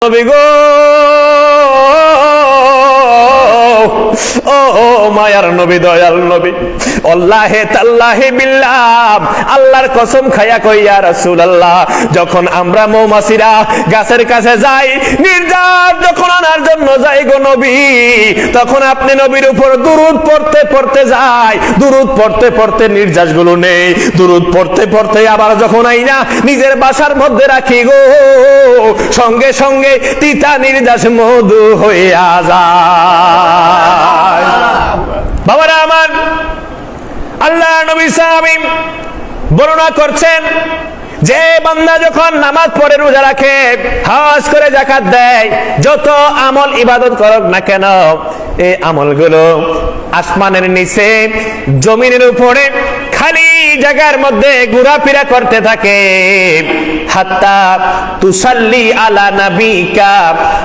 নবী গো, ও মায়ার নবী, দয়াল নবী, আল্লাহে তাল্লাহে বিল্লাহ, আল্লাহর কসম খায়া কই ইয়া রাসূলুল্লাহ, যখন আমরা মৌমাছিরা গাছের কাছে যাই নির্যাত যখন আনার জন্য যাই গো নবী, তখন আপনি নবীর উপর দুরূদ পড়তে পড়তে যাই, দুরূদ পড়তে পড়তে নির্যাসগুলো নেই, দুরূদ পড়তে পড়তে আবার যখন আইনা নিজের বাসার মধ্যে রাখি গো, সঙ্গে সঙ্গে তিতা নির্যাস মধু হইয়া যায়। বাবারা আমার, আল্লাহ নবী সাহাবী বর্ণনা করছেন যে বান্দা যখন নামাজ পড়ে, রোজা রাখে, হজ করে, যাকাত দেয়, যত আমল ইবাদত করুক না কেন, এই আমলগুলো আসমানের নিচে জমিনের উপরে খালি জায়গার মধ্যে ঘোরাফেরা করতে থাকে, হাত্তা তুসাল্লি আলা নাবিকা,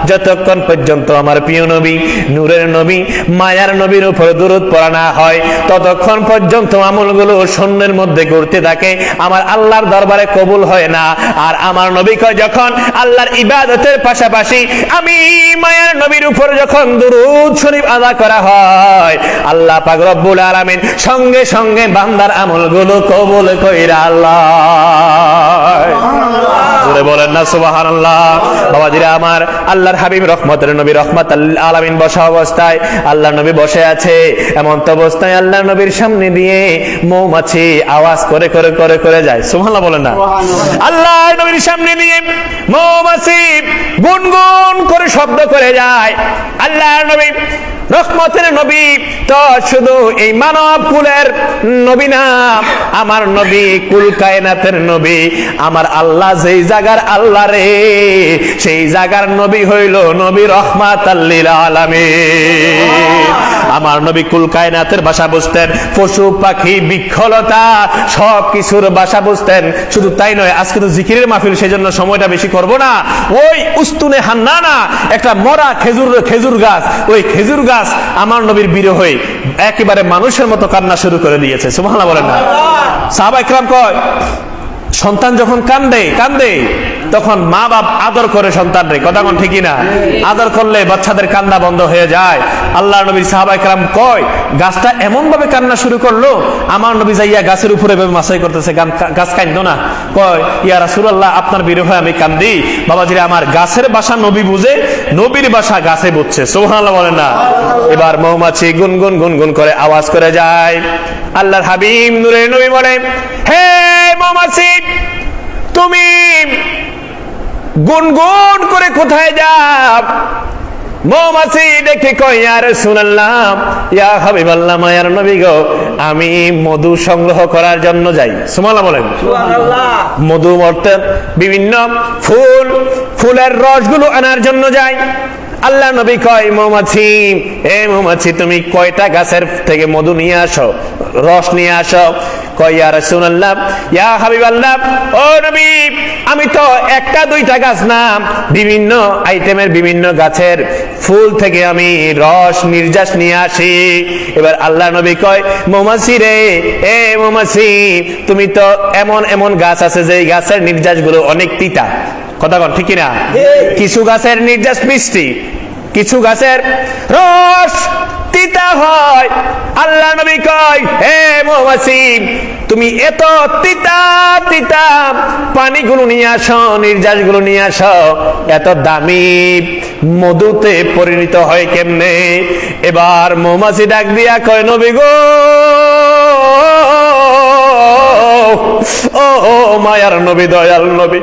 যতক্ষণ পর্যন্ত আমার প্রিয় নবী, নূরের নবী, মায়ার নবীর উপর দুরূদ পড়া না হয়, ততক্ষণ পর্যন্ত আমলগুলো শূন্যের মধ্যে ঘুরতে থাকে, আমার আল্লাহর দরবারে কবুল হয় না। আর আমার নবী কয়, যখন আল্লাহর ইবাদতের পাশাপাশি আমি মায়ার নবীর উপর যখন দুরূদ শরীফ আদা করা হয়, আল্লাহ পাক রব্বুল আলামিন সঙ্গে সঙ্গে বান্দার আমলগুলো কবুল কইরা আল্লাহ, জোরে বলেন না সুবহানাল্লাহ। বাবাজিরা আমার, আল্লাহর হাবিব রহমতের নবী রহমাতুল আলামিন বসা অবস্থায়, আল্লাহর নবী বসে আছে, এমন তো অবস্থায় আল্লাহর নবীর সামনে দিয়ে মৌমাছি আওয়াজ করে করে করে করে যায়, সুবহানাল্লাহ বলেন না। আল্লাহর নবীর সামনে দিয়ে মৌমাছি গুনগুন করে শব্দ করে যায়। আল্লাহর নবী রহমতের নবী তো শুধু এই মানব কুলের নবী না, আমার নবী কুল কায়নাতের নবী, আমার আল্লাহ যেই জায়গার আল্লাহ রে, সেই জায়গার নবী হইল নবী রহমাতাল লিল আলামিন। আমার নবী কুল কায়নাতের ভাষা বুঝতেন, পশু পাখি বৃক্ষলতা সব কিছুর ভাষা বুঝতেন। শুধু তাই নয়, আজকে তো জিকিরের মাহফিল, সেজন্য সময়টা বেশি করব না। ওই উস্তুনে হান্নানা একটা মরা খেজুর গাছ, ওই খেজুর গাছ আমার নবীর বিরহে একেবারে মানুষের মতো কান্না শুরু করে দিয়েছে, সুবহানাল্লাহ বলেন না। সাহাবা ইকরাম কয়, সন্তান যখন কান্দে তখন মা বাপ আদর করে সন্তানরে, কথা কোন ঠিকই না? আদর করলে বাচ্চাদের কান্না বন্ধ হয়ে যায়। আল্লাহর নবী সাহাবা ইকরাম কয়, গাছটা এমন ভাবে কান্না শুরু করলো, আমার নবী যাইয়া গাছের উপরে মাসাই করতেছে, গাছ কান্দো না। কয়, ইয়া রাসূলুল্লাহ, আপনার বিরহে আমি কান্দি। বাবাজিরা আমার, গাছের ভাষা নবী বুঝে, নবীর ভাষা গাছে বুঝছে, সুবহানাল্লাহ বলেন না। এবার মৌমাছি গুনগুন গুনগুন করে আওয়াজ করে যায়। আল্লাহর হাবিব নূরের নবী বলে, হে মৌমাছি, তুমি গুনগুন করে কোথায় যাও? মৌমাছি ডেকে কয়, ইয়া রাসূলুল্লাহ, ইয়া হাবিবাল্লাহ, মায়ার নবী গো, আমি মধু সংগ্রহ করার জন্য যাই। সুবহানাল্লাহ বলেন। সুবহানাল্লাহ। মধু মর্তে বিভিন্ন ফুলের রসগুলো আনার জন্য যাই। আল্লাহ নবী কয়, মৌমাছি, এ মৌমাছি, তুমি কয়টা গাছের থেকে মধু নিয়ে আসো, রস নিয়ে আসো? কয়, ইয়া রাসূলুল্লাহ, ইয়া হাবিবাল্লাহ, ও নবী, আমি তো একটা দুইটা গাছ না, বিভিন্ন আইটেমের বিভিন্ন গাছের ফুল থেকে আমি রস নির্যাস নিয়ে আসি। এবার আল্লাহ নবী কয়, মৌমাছি রে, এ মৌমাছি, তুমি তো এমন এমন গাছ আছে যে গাছের নির্যাস গুলো অনেক তিতা, কথা বল ঠিক না? কিছু গাছের নির্যাস মিষ্টি, কিছু গাছের রস তিতা হয়। আল্লাহ নবী কয়, হে মৌমাছি, তুমি এত তিতা তিতা পানিগুলো নিয়ে আসো, নির্যাসগুলো নিয়ে আসো, এত দামি মধুতে পরিণত হয় কেমনে? এবার মৌমাছি ডাক দিয়া কয়, নবী গো, ও মায়ার নবী, দয়াল নবী,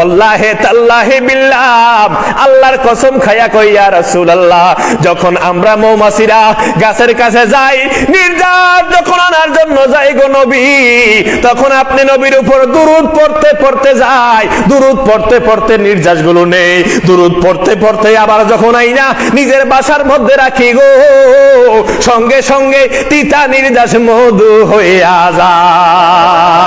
আল্লাহে তাল্লাহে বিল্লাহ, আল্লাহর কসম খায়া কই ইয়া রাসূলুল্লাহ, যখন আমরা মৌমাছিরা গাছের কাছে যাই নির্যাত যখন আনার জন্য যাই গো নবী, তখন আপনি নবীর উপর দুরূদ পড়তে পড়তে যাই, দুরূদ পড়তে পড়তে নির্যাসগুলো নেই, দুরূদ পড়তে পড়তে আবার যখন আইনা নিজের বাসার মধ্যে রাখি গো, সঙ্গে সঙ্গে তিতা নির্যাস মধু হইয়া যায়।